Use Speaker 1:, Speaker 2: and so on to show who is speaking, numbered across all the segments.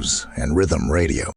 Speaker 1: Blues and Rhythm Radio.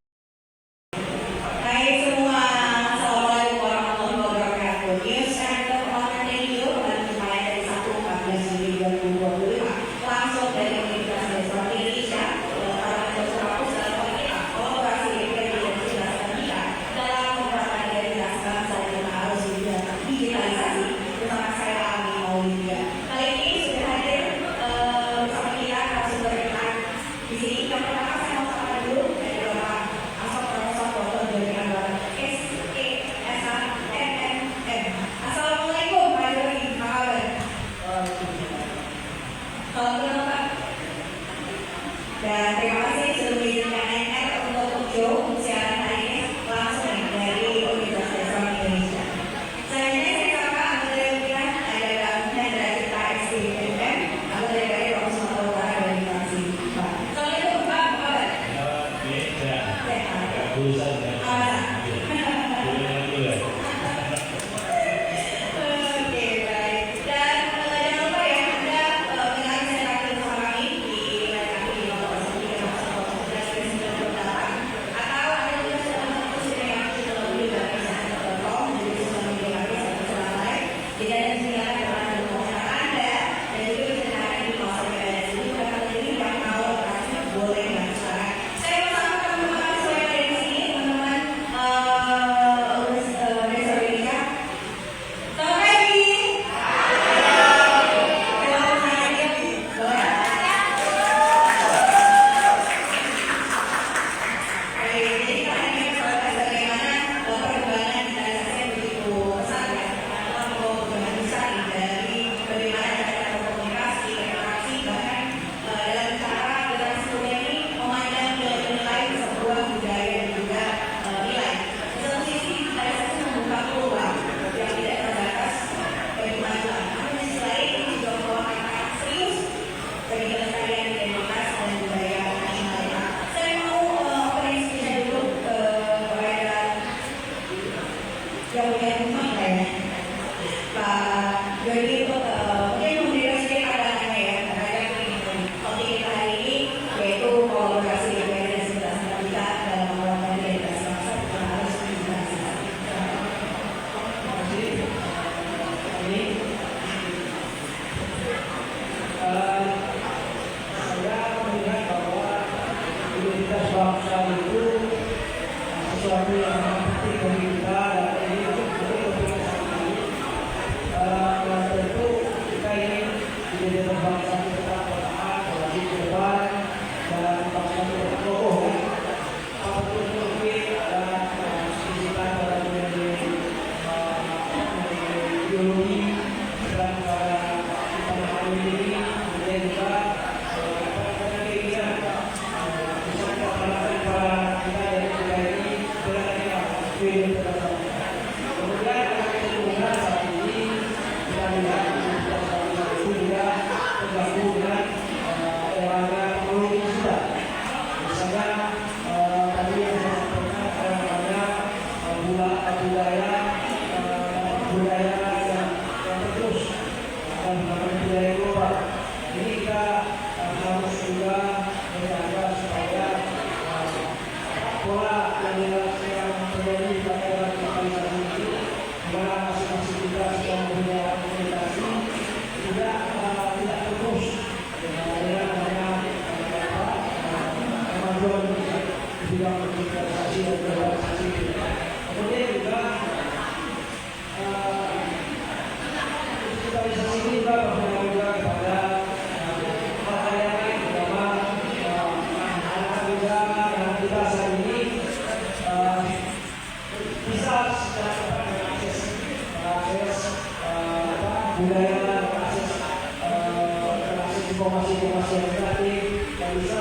Speaker 2: Dan terima kasih sudah mengizinkan NR untuk show siaran hari ini langsung dari Universitas Islam Indonesia. Selanjutnya saya sapa anggota pimpinan ada dalamnya dari kita SDMM, anggota dari Provinsi Sumatera Utara dari fraksi Pak. Assalamualaikum Pak, apa kabar?
Speaker 3: Informasi yang kreatif yang bisa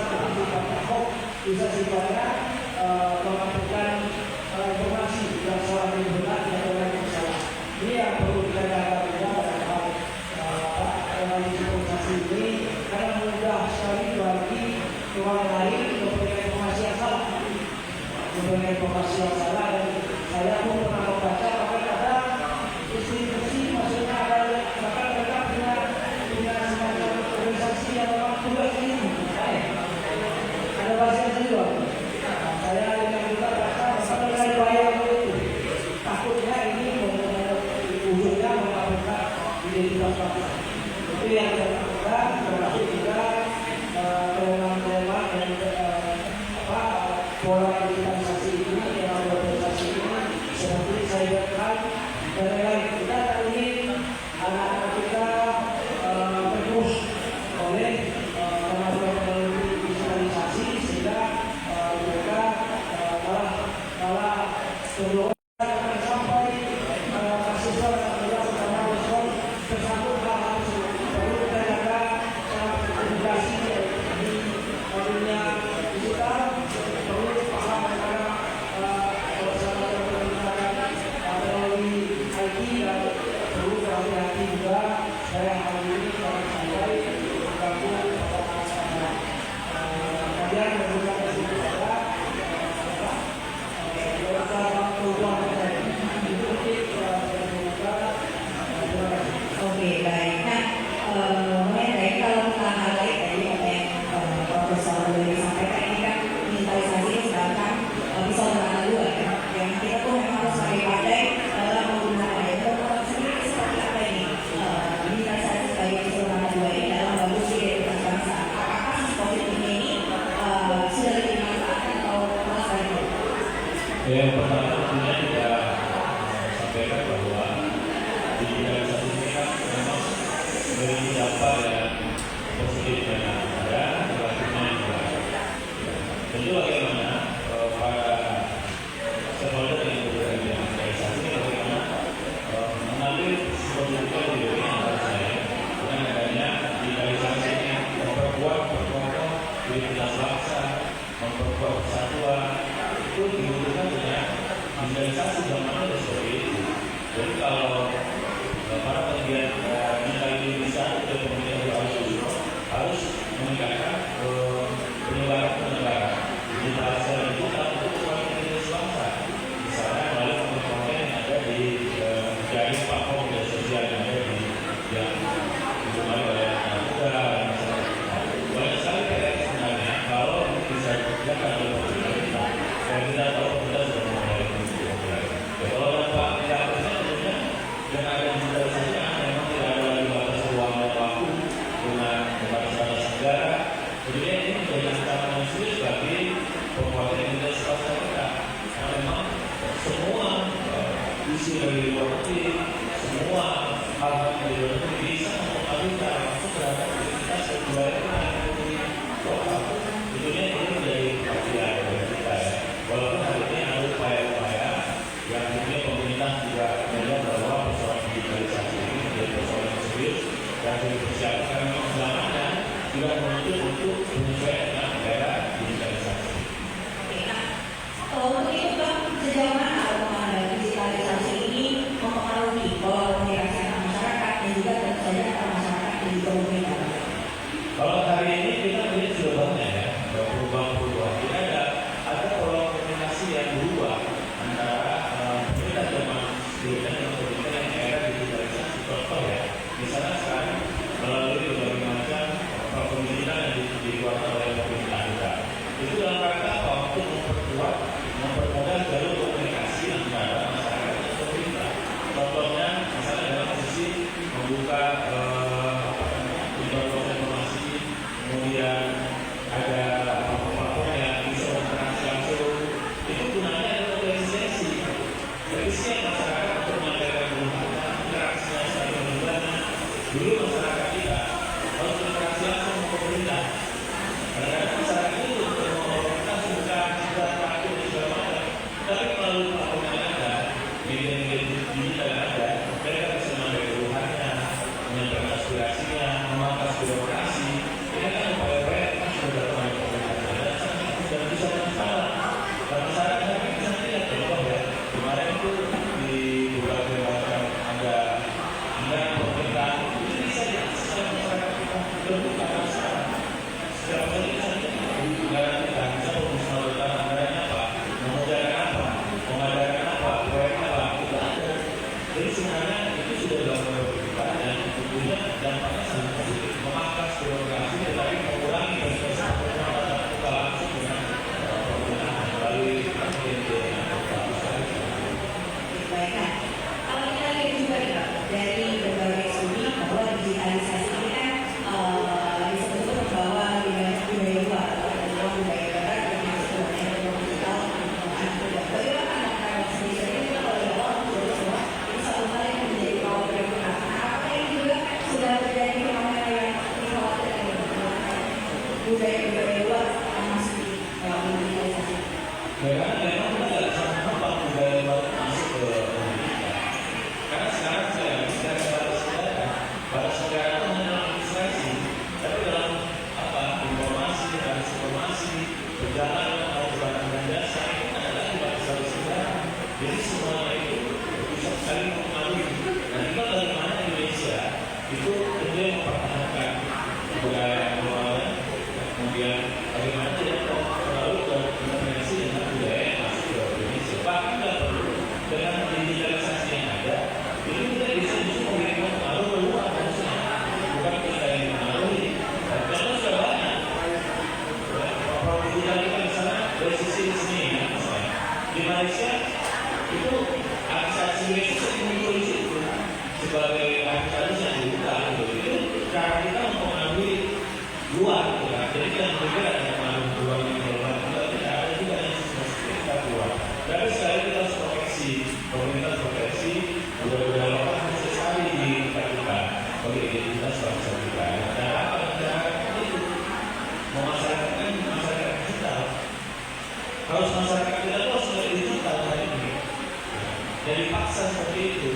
Speaker 3: bisa sifatnya melakukan informasi yang salah benar dan yang salah. Ini yang perlu kita jaga juga dalam informasi ini karena mudah sekali bagi orang lain memberikan informasi yang salah. Dan saya pun pernah membaca bahwa institusi maksudnya bahkan mereka punya semacam organisasi yang memang tugas ini. Ada bahasa yang juga. yang kita lakukan, termasuk juga tema-tema dan pola digitalisasi ini, yang globalisasi ini, seperti cybercrime dan lain-lain. Kita ingin anak-anak kita terus oleh kemajuan teknologi digitalisasi sehingga mereka malah sebelum sampai mahasiswa dan pertama respon tersambut hal tersebut. Perlu kita jaga edukasi di dunia digital, perlu paham antara bersama menggunakan teknologi IT dan perlu hati-hati juga. Saya hari ini akan sampai bergabung kalian menggunakan situ ada
Speaker 2: Oke, baik. Nah, mengenai kalau kita highlight tadi apa yang Profesor Lili sampaikan, ini kan digitalisasi ini sedangkan bisa berangkat dua ya. Yang kita tuh memang harus pandai dalam menggunakan itu. Sendiri seperti apa ini digitalisasi sebagai bisa berangkat dua ini dalam bagus identitas bangsa. Apakah COVID ini sudah dimanfaatkan atau malah sebaliknya?
Speaker 1: Yang pertama tentunya kita sampaikan bahwa digitalisasi ini kan memang memiliki dampak yang positif dan ada negatifnya juga. Tentu bagaimana para stakeholder yang bergerak di digitalisasi ini bagaimana mengambil positifnya di dunia antara saya dengan adanya digitalisasi ini memperkuat identitas bangsa, memperkuat persatuan. Itu dibutuhkan dengan digitalisasi zaman ada seperti itu. Jadi kalau para pegiat mental Indonesia dan pemerintah harus meningkatkan penyebaran digitalisasi itu untuk upaya identitas bangsa. Misalnya melalui konten yang ada di jaring platform media sosial yang ada di yang dimulai oleh anak muda. Banyak sekali PR sebenarnya kalau ini bisa dikerjakan oleh pemerintah. Dan kita tahu kita sudah mulai memulai. Kalau dampak negatifnya tentunya dengan ada digitalisasi memang tidak ada lagi batas ruang dan waktu dengan batas-batas negara. Jadi ini menjadi tantangan yang sulit bagi penguatan identitas bangsa kita. Karena memang semua isi dari luar negeri, semua hal-hal dari luar negeri bisa mempengaruhi langsung terhadap identitas dan budaya kita lokal. Tentunya ini menjadi perhatian bagi kita ya. Walaupun hari ini ada upaya-upaya yang tentunya pemerintah juga melihat bahwa persoalan digitalisasi ini menjadi persoalan yang serius dan dipersiapkan karena memang zamannya juga menuntut untuk menyesuaikan dengan era digitalisasi.
Speaker 2: Oke, nah untuk itu kan sejauh mana pengembangan digitalisasi ini mempengaruhi pola komunikasi antar masyarakat dan juga tentu saja antar masyarakat dan juga pemerintah?
Speaker 1: Kalau hari ini kita melihat sudah banyak ya perubahan-perubahan. Jadi ada pola komunikasi yang berubah antara pemerintah zaman sebelumnya dengan pemerintah yang era digitalisasi. Contoh ya, misalnya sekarang melalui berbagai macam pemerintahan yang dikeluarkan oleh pemerintah kita. Itu dalam rangka apa? Untuk mempermudah jalur komunikasi antara masyarakat dan pemerintah. Contohnya, misalnya dalam posisi membuka
Speaker 2: budaya-budaya luar yang masuk di digitalisasi.
Speaker 1: Karena memang kita nggak bisa menambah budaya luar masuk ke Indonesia. Karena sekarang saya bicara batas negara itu hanya administrasi, tapi dalam informasi, transformasi, perjalanan atau barang dan jasa itu kan adalah batas negara. Jadi semuanya itu bisa saling mempengaruhi. Dan kita bagaimana Indonesia itu kemudian mempertahankan budaya luar, kemudian bagaimana tidak terlalu terintegrasi dengan budaya yang masuk ke Indonesia. Bahkan tidak perlu dengan digitalisasi yang ada, ini kita bisa justru memberikan pengaruh keluar harusnya, bukan kita yang mengaruhi. Dan contoh sudah banyak. Kalau digital kita misalnya dari sisi sini, misalnya di Malaysia itu artis Indonesia sering muncul di situ sebagai artis yang dibuka. Itu cara kita mempengaruhi luar, jadi kita juga ada pengaruh luar di luar, kita ada juga yang kita keluar. Tapi sekali kita harus proteksi, pemerintah proteksi, budaya lokal harus sekali dilakukan oleh identitas bangsa kita. Dan apa negara itu memasyarakatkan masyarakat digital. Harus masyarakat kita itu harus menjadi digital hari ini. Jadi paksa seperti itu.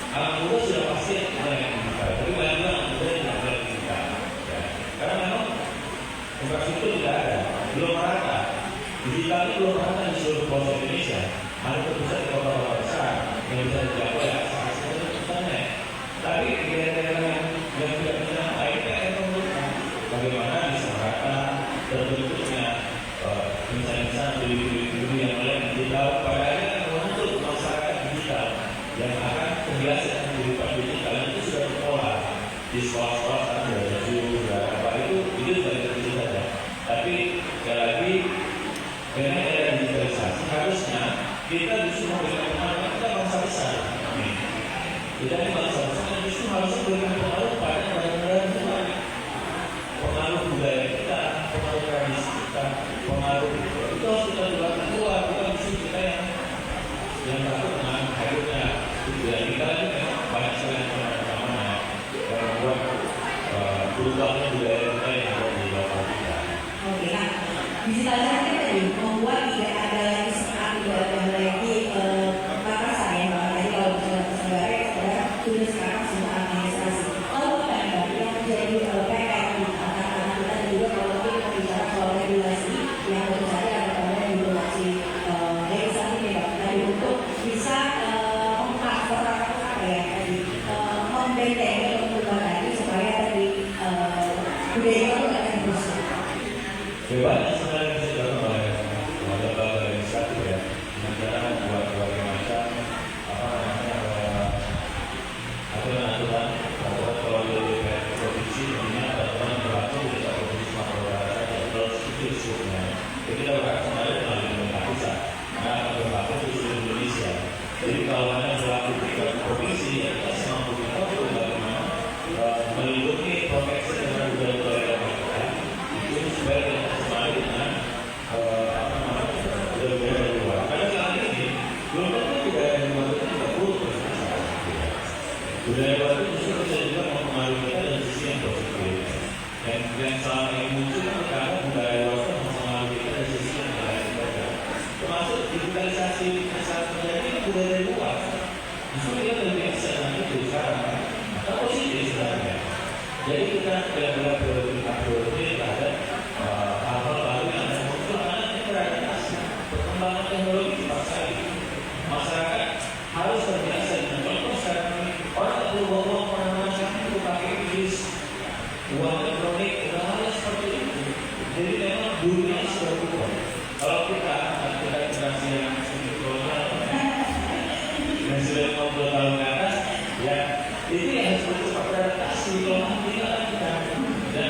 Speaker 1: Anak muda sudah pasti yang digital, tapi banyak juga anak muda yang tidak digital. Karena memang infrastruktur tidak ada, belum merata. Digital itu belum merata di seluruh pelosok Indonesia. Hanya terpusat di kota-kota besar yang bisa dijangkau oleh akses internet. Tapi di daerah-daerah yang tidak punya IPR menurutkan bagaimana bisa merata terbentuknya misalnya beli yang lain digital pada akhirnya membentuk masyarakat digital yang akan terbiasa dengan kehidupan digital itu sudah berpola di sekolah-sekolah kan sudah Zoom, apa itu sudah terjadi saja. Tapi sekali lagi dengan era digitalisasi harusnya kita justru memberikan pengaruh kita bangsa besar. Kita ini bangsa besar justru harusnya memberikan pengaruh pada negara-negara luar, pengaruh budaya kita, pengaruh tradisi kita, pengaruh itu harus kita keluarkan keluar, bukan justru kita yang takut dengan hadirnya budaya kita ini memang banyak sekali yang mana-mana yang membuat berubahnya budaya kita yang ada di lokal kita.
Speaker 2: Oke, nah digitalisasi tadi membuat tidak ada lagi sekat, tidak ada lagi batasan ya, tadi kalau bicara negara adalah sudah sekarang semua administrasi. Kalau bukan yang menjadi PR di anak-anak kita dan juga kalau kita bicara soal regulasi yang tentu saja ada pada regulasi legislatif ya, tadi untuk bisa membentengi pertumbuhan tadi supaya tadi budaya itu akan terus.
Speaker 1: Banyak sebenarnya bisa dilakukan oleh lembaga legislatif ya, dengan cara membuat berbagai macam aturan-aturan kalau di DPR provinsi ini ada aturan yang berlaku di desa provinsi Sumatera Barat saja, terus itu isunya. Jadi kita berharap kembali melalui pemerintah pusat, karena akan berlaku di seluruh Indonesia. Jadi kalau hanya berlaku di provinsi, ya kita semampu kita untuk bagaimana melindungi proteksi dengan budaya-budaya kita itu supaya kita kembali dengan budaya-budaya dari luar. Karena saat ini belum tentu budaya dari luar itu tidak buruk. Budaya luar itu justru bisa juga mempengaruhi kita dari sisi yang positif. Yang selama ini muncul kan karena budaya luar itu mempengaruhi kita dari sisi yang lain saja. Termasuk digitalisasi saat terjadi ini budaya dari luar. Justru kita lebih biasa dengan itu sekarang. Maka positif sebenarnya. Jadi kita benar-benar prioritas terhadap hal-hal baru yang ada muncul karena ini beradaptasi. Perkembangan teknologi cepat sekali. Masyarakat harus terbiasa dengan contoh sekarang ini. Orang tak perlu bawa orang-orang sekarang itu pakai kris, uang elektronik, udah hal seperti itu. Jadi memang dunia sudah berubah. Kalau kita generasi yang sudah kolonial, yang sudah 50 tahun ke atas, ya itu yang harus cepat beradaptasi. Kalau kita dan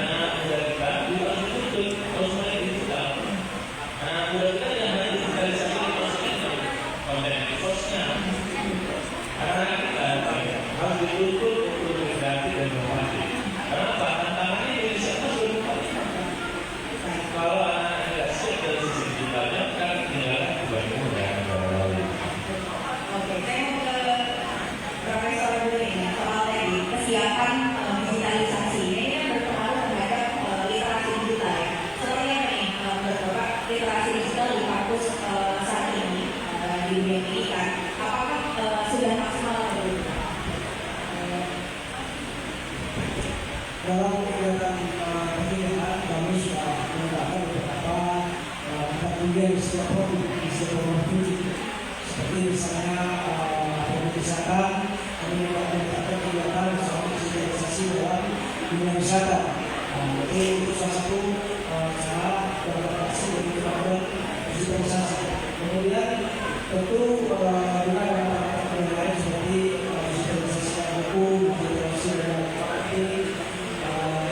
Speaker 3: dalam kegiatan pemilihan kami sudah menggunakan beberapa tempat kuliah di setiap provinsi seperti misalnya pariwisata. Kami melakukan kegiatan bersama digitalisasi dalam dunia wisata. Jadi itu salah satu cara beradaptasi dari kepada digitalisasi. Kemudian tentu juga ada yang lain seperti digitalisasi hukum, digitalisasi dalam marketing,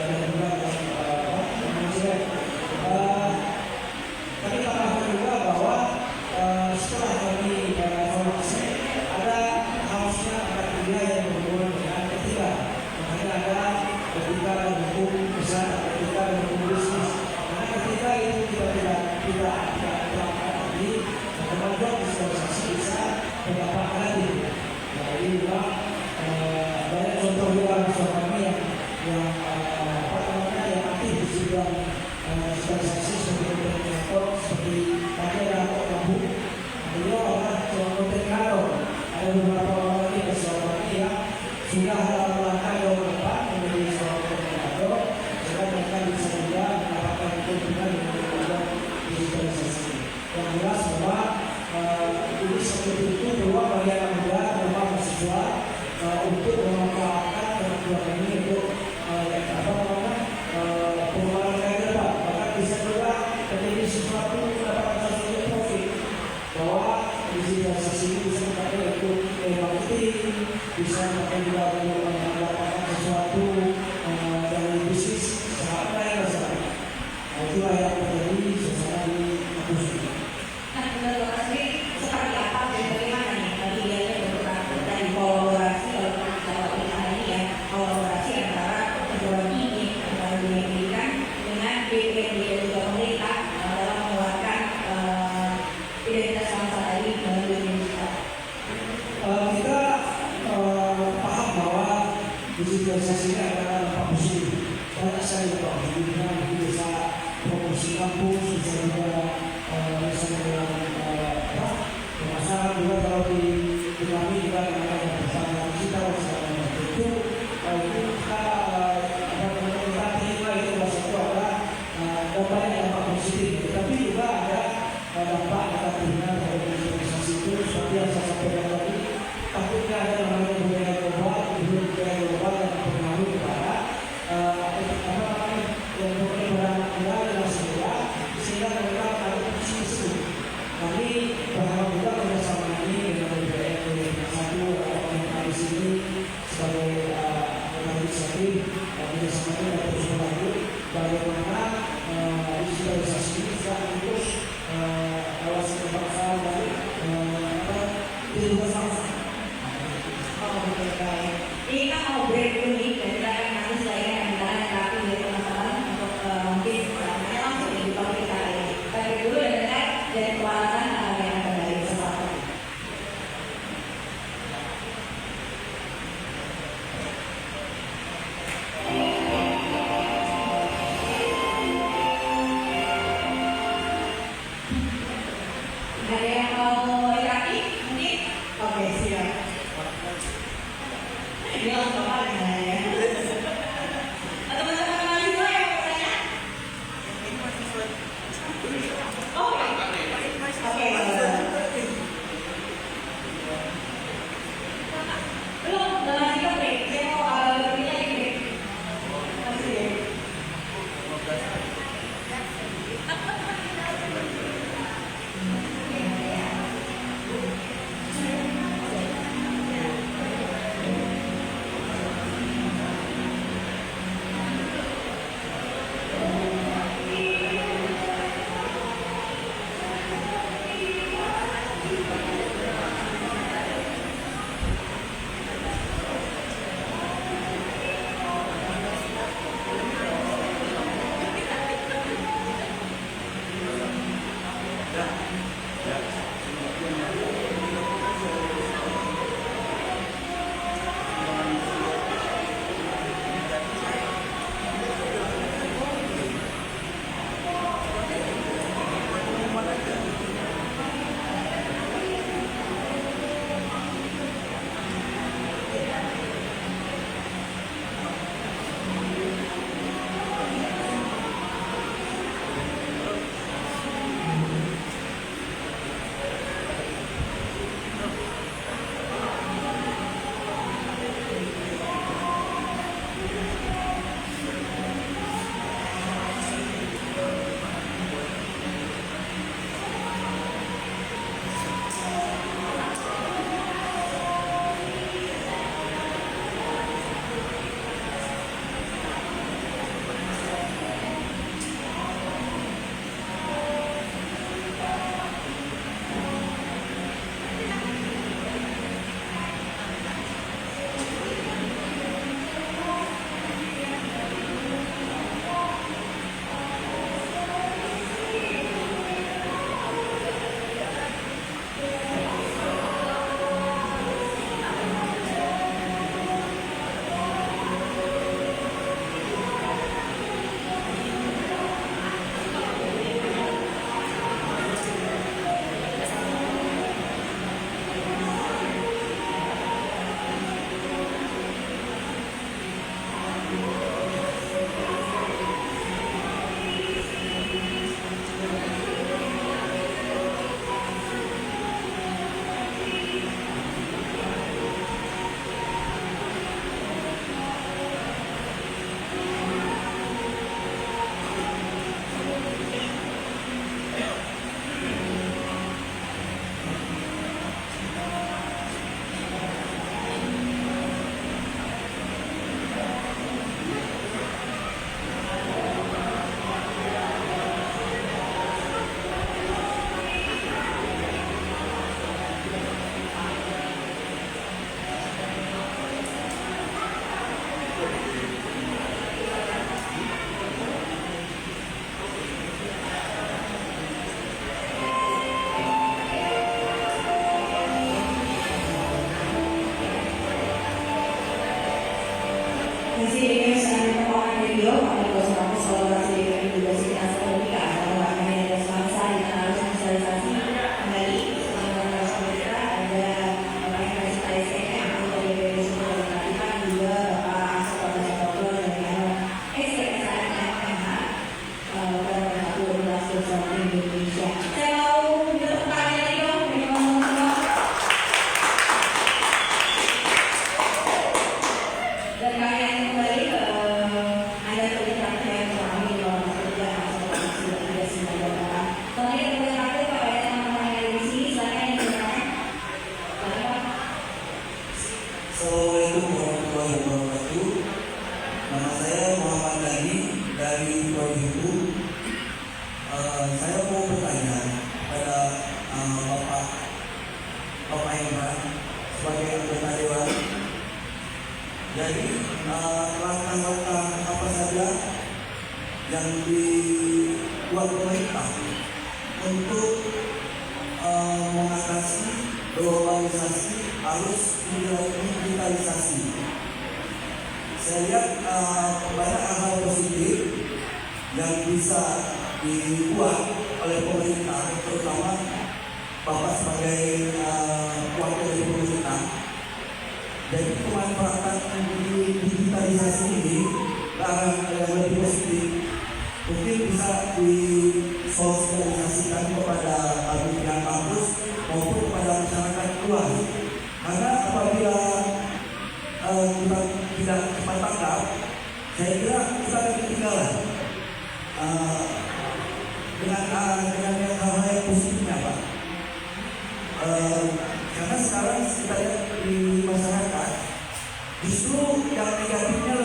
Speaker 3: dan juga manajemen. Kami tambahkan juga bahwa setelah kami evaluasi ada harusnya ada kuliah yang berhubungan dengan etika. Makanya ada etika dan hukum usaha, etika dan hukum bisnis. Karena ketika itu kita tidak lagi kemampuan visualisasi bisa berdampak lagi. Jadi juga banyak contoh juga mahasiswa kami yang aktif di bidang visualisasi sebagai koordinator seperti tadi ada Prabu. Beliau adalah seorang koordinator. Ada beberapa orang lagi yang sudah melangkah jauh ke depan menjadi seorang koordinator, sehingga mereka bisa juga mendapatkan keuntungan dengan bidang digitalisasi. Yang jelas bahwa ini satu pintu peluang bagi anak muda dan mahasiswa untuk memanfaatkan kebutuhan ini untuk pengembangan karir depan. Bahkan bisa juga menjadi sesuatu mendapatkan sesuatu profit, bahwa digitalisasi ini bisa dipakai untuk marketing, bisa dipakai juga untuk mendapatkan sesuatu dari bisnis sangat lain saja. Itulah yang terjadi secara di kampus ini.
Speaker 2: Nah, menurut Pak sendiri seperti apa dan bagaimana nih kegiatannya berperan dari kolaborasi kalau kita ini ya kolaborasi antara perguruan tinggi antara dunia pendidikan dengan BPD dan juga pemerintah dalam mengeluarkan identitas bangsa tadi melalui digital.
Speaker 3: Kita paham bahwa digitalisasi ini adalah dampak positif. Banyak sekali dampak positifnya, bisa promosi kampus, bisa juga misalnya dengan pemasaran juga kalau di kami juga ada bersama kita bersama itu kita kita terima itu maksudnya adalah banyak dampak positif, tetapi juga ada dampak negatifnya dari digitalisasi itu seperti yang saya sampaikan tadi. Takutnya ada namanya budaya global yang berpengaruh kepada yang berpengaruh kepada manusia sehingga mereka ada posisi tersebut. Kami berharap juga kerjasama ini dengan BPN satu atau di sini sebagai organisasi kerjasama ini dapat terus berlanjut bagaimana digitalisasi ini bisa terus kawasan kebangsaan dan kehidupan bangsa.
Speaker 2: Oh, oke, baik. Ini kita mau break dulu nih, dan kita akan nanti setelah ini akan
Speaker 4: yang dibuat pemerintah untuk mengatasi globalisasi arus digitalisasi. Saya lihat banyak hal positif yang bisa dibuat oleh pemerintah, terutama Bapak sebagai wakil dari pemerintah. Jadi pemanfaatan digitalisasi ini yang lebih positif mungkin bisa disosialisasikan kepada pimpinan kampus maupun kepada masyarakat luas. Karena apabila kita tidak cepat tanggap, saya kira kita akan ketinggalan dengan hal-hal yang positifnya, Pak. Karena sekarang kita lihat di masyarakat, justru yang negatifnya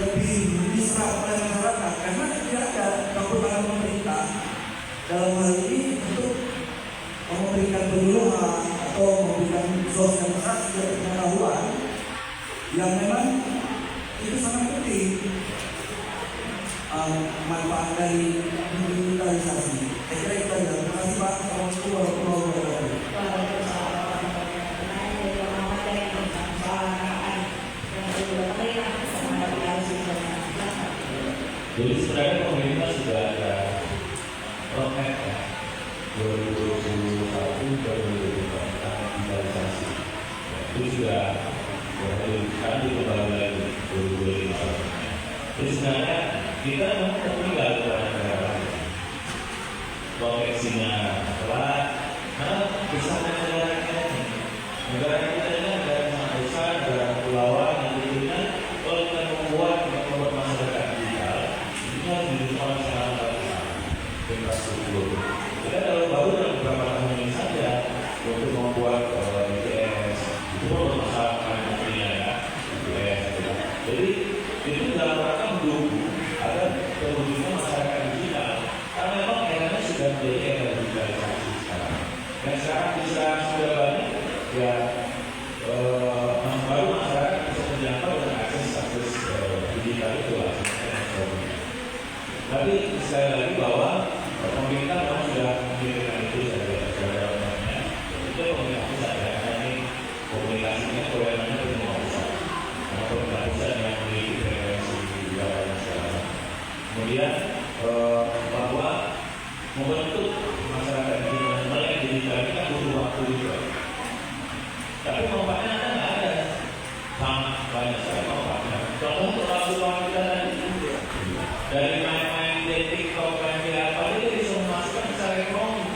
Speaker 4: lebih diserap oleh masyarakat karena tidak ada keputusan pemerintah dalam hal ini untuk memberikan penyuluhan atau memberikan sosialisasi dan pengetahuan yang memang itu sangat penting. Manfaat dari digitalisasi. Saya kira itu aja. Terima kasih Pak. Assalamualaikum warahmatullahi wabarakatuh.
Speaker 1: Jadi sebenarnya pemerintah sudah ada roadmap ya 2021 ke 2024 tentang digitalisasi. Itu sudah dihadirkan di lembaga lagi 2025. Jadi sebenarnya kita memang tertinggal pada negara proyeksinya telat karena besarnya negara kita ini ada yang sangat besar, negara kepulauan yang tentunya kalau kita membuat masyarakat digital itu harus didukung secara besar infrastruktur. Kita baru dalam beberapa tahun ini saja untuk membuat BTS itu pun bermasalah menterinya ya BTS. Jadi itu dalam rangka mendukung agar terwujudnya masyarakat digital karena memang eranya sudah menjadi era digitalisasi sekarang. Dan sekarang bisa sudah banyak ya baru masyarakat bisa terjangkau dengan akses digital itu lah. Tapi sekali lagi bahwa pemerintah memang sudah memikirkan itu secara umumnya. Itu pemerintah pusat ya, karena ini komunikasinya kewenangannya pemerintah pusat. Karena pemerintah pusat yang memiliki frekuensi wilayah masyarakat. Kemudian bahwa membentuk masyarakat di melek digital ini kan butuh waktu juga. Tapi manfaatnya nggak ada, sangat banyak sekali manfaatnya. Contoh untuk lagu-lagu kita tadi dari main-main di TikTok, main apa ini bisa memasukkan secara ekonomi.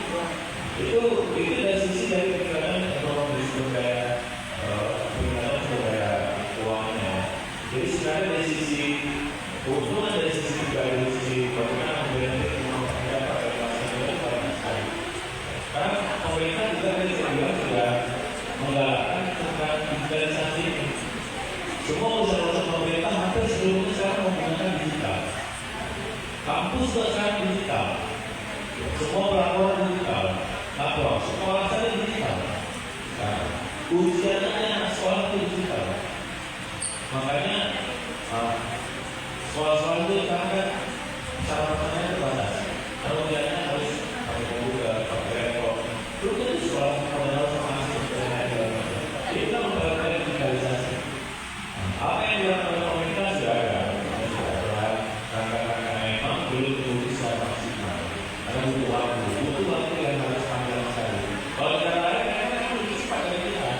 Speaker 1: Itu dari sisi dari perjalanan ekonomi sumber daya keuangannya. Jadi sebenarnya dari sisi keuntungan dari sisi juga dari sisi bagaimana benefit mendapat dari masyarakat itu banyak sekali. Karena pemerintah juga dari sebuah sudah menggalakkan tentang digitalisasi ini. Semua usaha-usaha pemerintah hampir seluruhnya sekarang menggunakan digital. Kampus juga sekarang digital. Semua pelaporan digital. Lapor sekolah saja digital. Ujiannya anak sekolah itu digital. Makanya sekolah-sekolah itu sekarang kan cara pertanyaan terbatas. Kalau ujiannya harus pakai komputer, pakai laptop. Dulu kan di sekolah modal sama asli itu kan memperoleh digitalisasi. Apa yang dilakukan oleh pemerintah sudah ada. Rangka-rangka memang belum terbukti secara maksimal. Karena butuh waktu yang harus panjang sekali. Kalau negara lain mereka lebih cepat dari kita.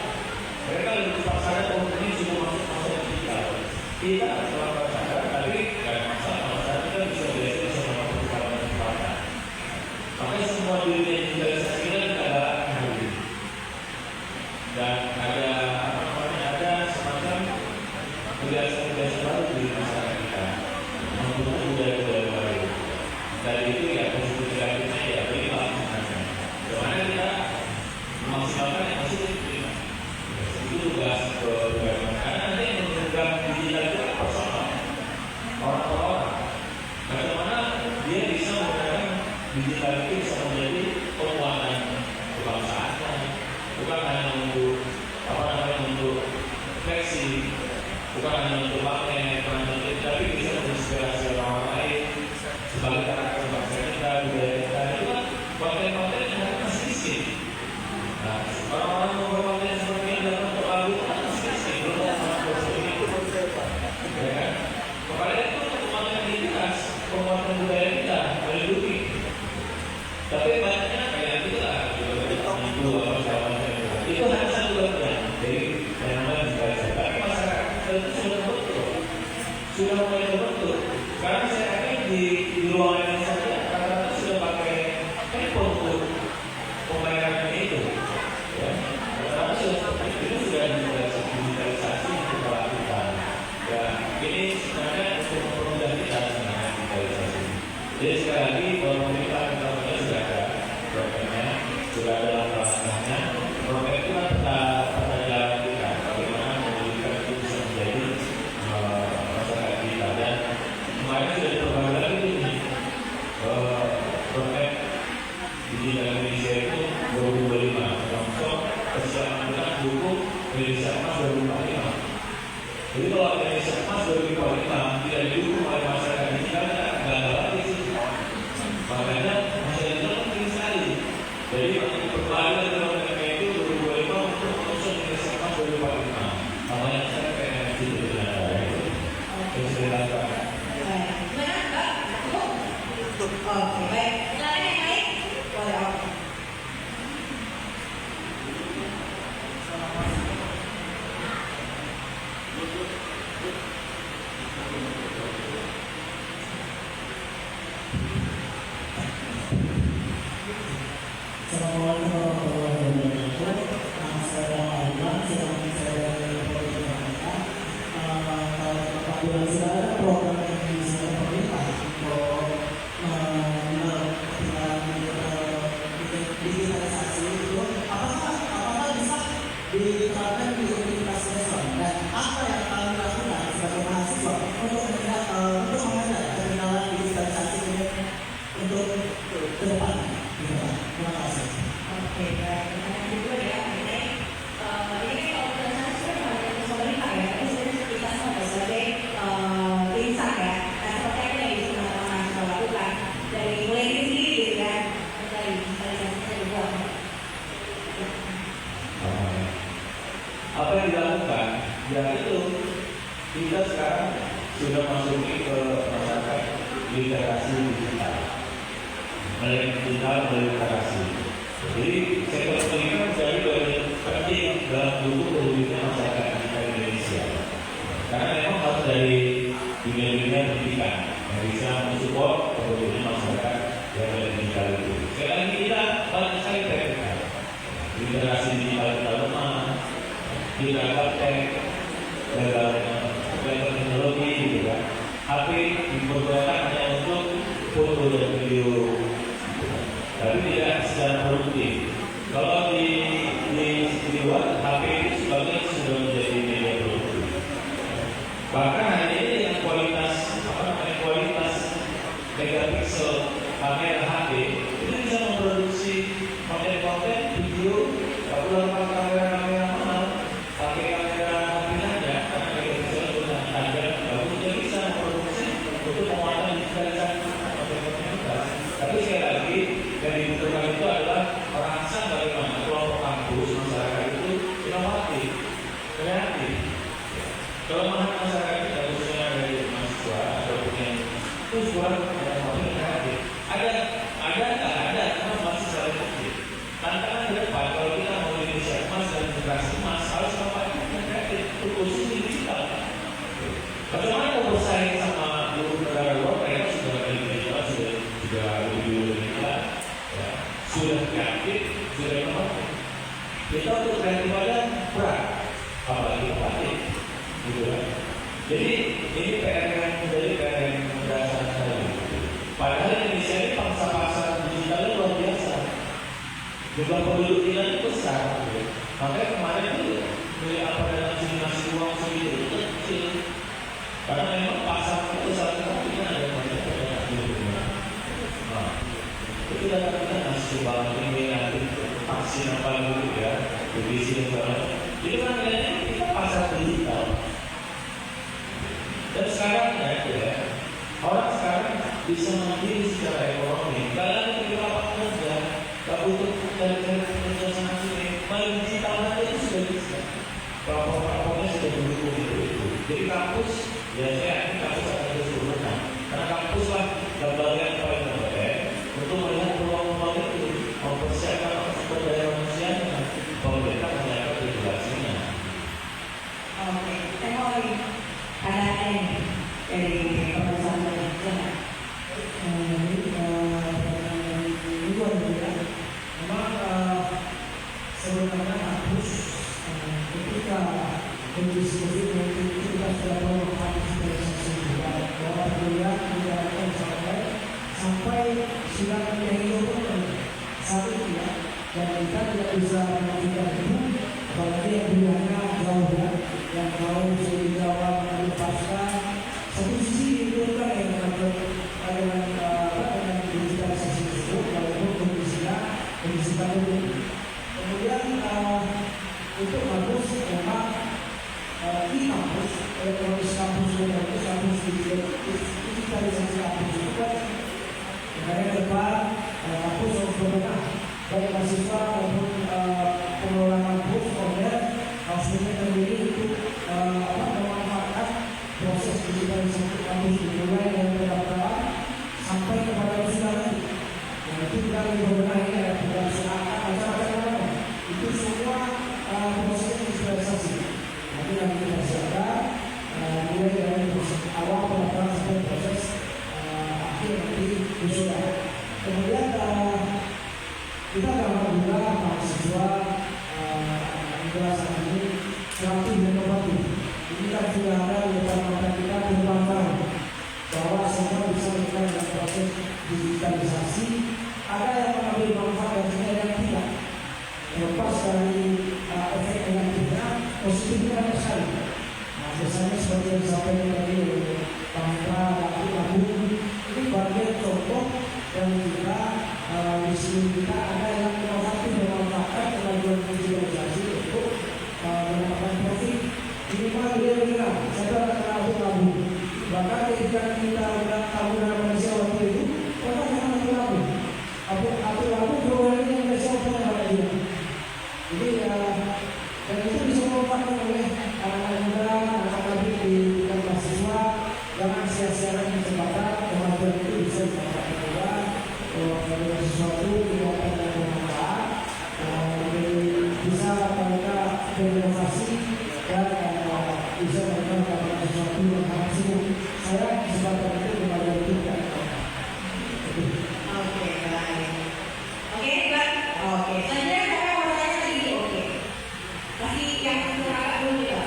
Speaker 1: Mereka lebih cepat sadar bahwa ini sudah masuk masa digital. Kita terlambat sadar, tapi tidak masalah kita bisa melakukan kecepatan. Makanya semua dunia digitalisasi kita ada hari. Dan ada semacam kebiasaan-kebiasaan baru di masyarakat kita. Menggunakan budaya-budaya baru. Dari itu ya positif negatifnya ya beri lakukannya. Bagaimana kita memaksimalkan yang positif kita. Itu tugas bagaimana. Karena nanti yang menunjukkan digital itu personal. Orang-orang. Bagaimana dia bisa menggunakan digital itu bisa menjadi penguatan kebangsaannya. Bukan hanya untuk untuk fleksi, bukan hanya untuk pakai, tapi bisa menginspirasi sudah mulai terbentuk. Sekarang saya yakin di ruangan saja rata-rata sudah pakai handphone untuk pembayaran itu. Ya, rata-rata sudah digitalisasi yang kita lakukan. Ya, ini sebenarnya untuk mempermudah kita sebenarnya digitalisasi. Jadi sekali lagi bahwa pemerintah sudah ada programnya, sudah ada langkah-langkahnya. Program itu kan kita jalan kita, bagaimana memulihkan itu bisa menjadi masyarakat kita. Dan kemarin sudah diperbaiki lagi ini program digital Indonesia itu 2025 untuk persiapan kita mendukung Indonesia Emas 2045. Jadi kalau Indonesia Emas 2045 tidak didukung oleh masyarakat digital, kita gagal lagi sih. Makanya masyarakat digital penting sekali. Jadi perkembangan ekonomi itu 2025 untuk mengusung Indonesia Emas 2045. Namanya saya kayak energi itu dengan cara itu. Terus saya lakukan.
Speaker 2: Gimana Mbak? Cukup? Oke, baik. Silakan yang lain. Boleh, oke.
Speaker 5: Assalamualaikum warahmatullahi wabarakatuh. Nama saya Aiman, sedang saya dari Jakarta. Kalau bulan sudah ada program yang disesuaikan pemerintah untuk digitalisasi itu, apakah bisa diterapkan di universitas restoran, dan apa yang akan dilakukan sebagai mahasiswa untuk menghadapi kendala digitalisasi ini untuk ke depan? Terima kasih.
Speaker 2: Oke, baik. Pertanyaan kedua ya, mengenai ini kan kalau bulan saya sudah melakukan pemerintah ya, tapi sebenarnya kita semua sebagai insan ya. Nah, seperti apa yang bisa teman-teman mahasiswa lakukan dari mulai dari sendiri gitu kan, dari digitalisasinya dibuat.
Speaker 1: Apa yang dilakukan? Ya itu kita sekarang sudah masuk ke masyarakat literasi digital. Melalui digital, melalui literasi. Jadi sektor pendidikan menjadi bagian penting dalam mendukung terwujudnya masyarakat digital Indonesia. Karena memang harus dari dunia pendidikan yang bisa mensupport terwujudnya masyarakat yang ada digital itu. Sekali lagi kita banyak sekali teknikal. Literasi digital kita lemah, kita praktek, dalam teknologi gitu kan. HP dipergunakan hanya untuk foto dan video, tapi tidak secara produktif. Kalau di luar HP itu sebagai sudah menjadi media produktif. Bahkan hari ini dengan kualitas megapiksel kamera HP itu bisa memproduksi konten-konten video. Kalau kamera mahal, pakai kamera mobil aja, karena megapiksel sudah ada, baru dia bisa memproduksi untuk penguatan digitalisasi konten-konten kita. Tapi sekali lagi yang dibutuhkan itu adalah merangsang bagaimana kelompok kampus masyarakat itu inovatif, kreatif. Kelemahan masyarakat kita khususnya dari mahasiswa ataupun yang terus buat kreatif. Ada karena masih saling kecil. Tantangan ke depan kalau kita mau Indonesia emas dan generasi emas harus memakai kreatif khusus di digital. Bagaimana mau bersaing sama negara luar? Mereka sudah lebih digital, sudah lebih digital, ya, sudah kreatif, sudah inovatif. Kita untuk kreatif aja berat, apalagi inovatif, gitu kan? Jadi ini PR yang menjadi PR yang mendasar sekali. Padahal Indonesia ini pangsa pasar digitalnya luar biasa. Jumlah penduduk kita itu besar. Gitu. Makanya kemarin itu beli apa dalam simulasi uang segitu itu kecil. Karena memang pasar itu saat ini ada banyak pedagang di dunia. Nah, itu data kita masih sebanyak ini nanti vaksin apa dulu ya, divisi dan sebagainya. Jadi kan kita pasar digital. Dan sekarang ya, orang sekarang bisa mandiri secara ekonomi. Kalian di lapangan kerja, tak butuh dari kerja sana sini. Main digital saja itu sudah bisa. Platform-platformnya sudah mendukung itu. Jadi kampus, ya saya yakin kampus akan terus berkembang. Karena kampus lah lembaga yang paling kompeten untuk melihat peluang-peluang itu, mempersiapkan sumber daya manusianya, pemerintah menyiapkan regulasinya.
Speaker 2: Oke, saya mau pandangan ini dari
Speaker 3: kuliah menjalankan sampai sidang yang satu ya, dan kita tidak bisa melakukan itu, apalagi yang kuliahnya jauh ya, yang jauh dari Jawa melepaskan satu sisi itu kan yang dengan digitalisasi itu, walaupun kondisi pandemi. Kemudian untuk bagus memang di kampus, elektronik kampus digitalisasi kampus itu kan karena depan kampus harus berbenah baik mahasiswa maupun pengelola kampus harus sendiri untuk memanfaatkan proses digitalisasi kampus dimulai dari pendaftaran sampai kepada wisuda nanti. Yang itu kita lebih berbenah ini ada macam-macam itu semua proses digitalisasi. Nanti kita siapkan mulai dari awal pendaftaran sampai proses akhir nanti wisuda. Kemudian kita akan juga mahasiswa saat ini kreatif dan inovatif. Ini kan sudah ada di depan mata kita berulang bahwa semua bisa berkaitan dengan proses digitalisasi. Ada yang mengambil manfaat dan ada yang tidak. Terlepas dari efek negatifnya, positifnya banyak sekali. Nah, biasanya seperti yang disampaikan tadi oleh Bangka Lagu, ini bagian contoh dan juga di sini kita ada yang inovatif memanfaatkan kemajuan digitalisasi untuk mendapatkan profit. Ini mah dia saya akan lagu. Bahkan ketika kita udah tahu dalam Malaysia waktu itu, orang yang lagu. Aku lagu programnya yang Malaysia pada dia. Jadi dan itu bisa dimanfaatkan oleh anak-anak muda, anak-anak di tingkat mahasiswa. Jangan sia-siakan kesempatan kemajuan itu bisa dimanfaatkan juga. Kalau sesuatu tidak akan bermanfaat, bisa mereka berinovasi dan bisa mereka melakukan sesuatu yang harus saya kesempatan itu kembali kita.
Speaker 2: Oke, baik. Oke, Pak. Oke. Selanjutnya saya mau tanya lagi. Oke. Kasih yang agak dulu ya.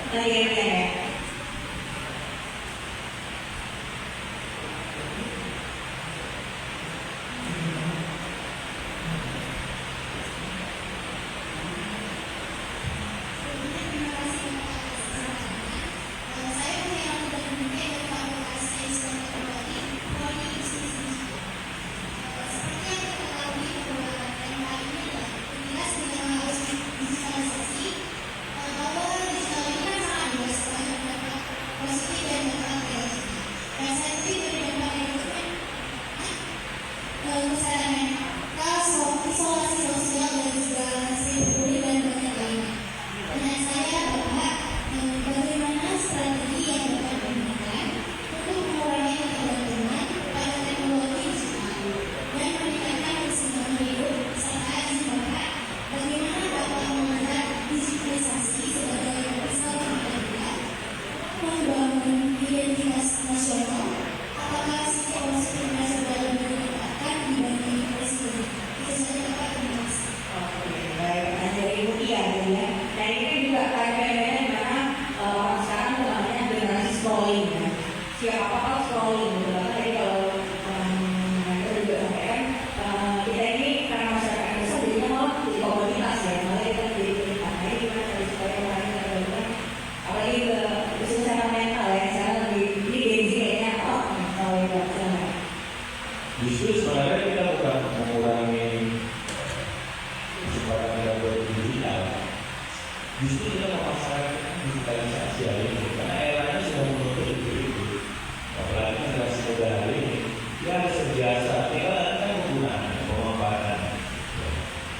Speaker 2: Tadi ya.
Speaker 1: Justru sebenarnya kita bukan mengurangi kesempatan kita berdigital. Justru kita memasarkan digitalisasi hari ini karena eranya sudah menuntut itu. Apalagi generasi muda hari ini, dia harus terbiasa. Kita kan menggunakan pemanfaatan.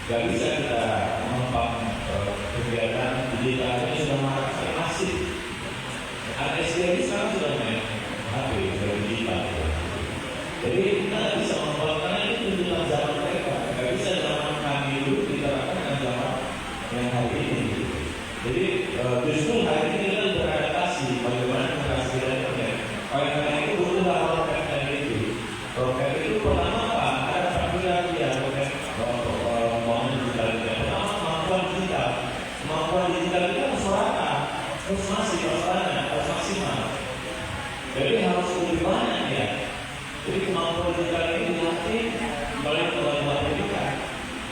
Speaker 1: Gak bisa kita memanfaatkan kegiatan digital ini sudah masif. Anak SD ini sekarang sudah main HP, sudah digital. Jadi kita bisa memanfaatkan ini tuntutan zaman mereka. Gak bisa zaman kami dulu diterapkan dengan zaman yang hari ini. Jadi justru hari ini kita beradaptasi bagaimana generasi internet. Karena itu butuhlah roket dari itu. Roket itu pertama apa? Ada faktor dia roket mau digital. Pertama kemampuan digital kita masyarakat terus masih masalahnya. Jadi harus lebih banyak ya. Jadi kemampuan digital ini dilatih melalui kemampuan pendidikan,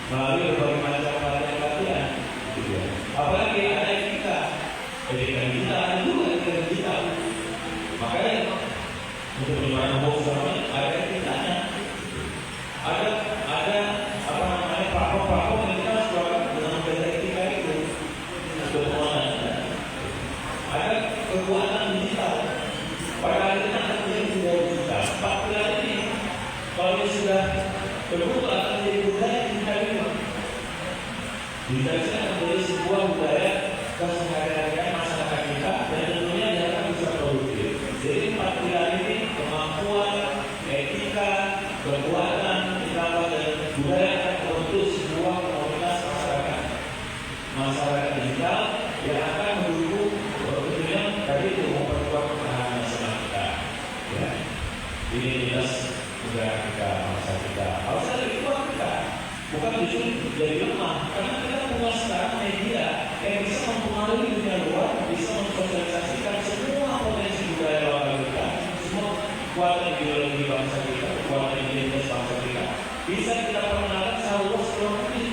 Speaker 1: melalui berbagai macam pelatihan. Gitu ya. Apalagi ada etika digital, ada juga etika digital. Makanya untuk penyebaran hoax ada etikanya. Ada apa namanya platform yang kita harus buat dengan menjaga etika itu. Ada kekuatan digital. Pada hari ini akan menjadi budaya digital. 4 pilar ini kalau dia sudah terbentuk akan menjadi budaya digital itu. Digital ini akan menjadi sebuah budaya keseharian masyarakat kita dan tentunya dia akan bisa produktif. Jadi 4 pilar ini kemampuan, etika, kekuatan, ditambah dan budaya akan membentuk sebuah komunitas masyarakat digital yang akan mendukung tentunya tadi itu memperkuat pertahanan nasional kita. Ya. Ini jelas negara kita, bangsa kita. Harus ada kuat kita, bukan justru jadi lemah. Karena kita punya sekarang media yang bisa mempengaruhi dunia luar, bisa mensosialisasikan semua potensi budaya lokal kita, semua kekuatan ideologi bangsa kita, kekuatan identitas bangsa kita. Bisa kita perkenalkan secara luas ke luar negeri.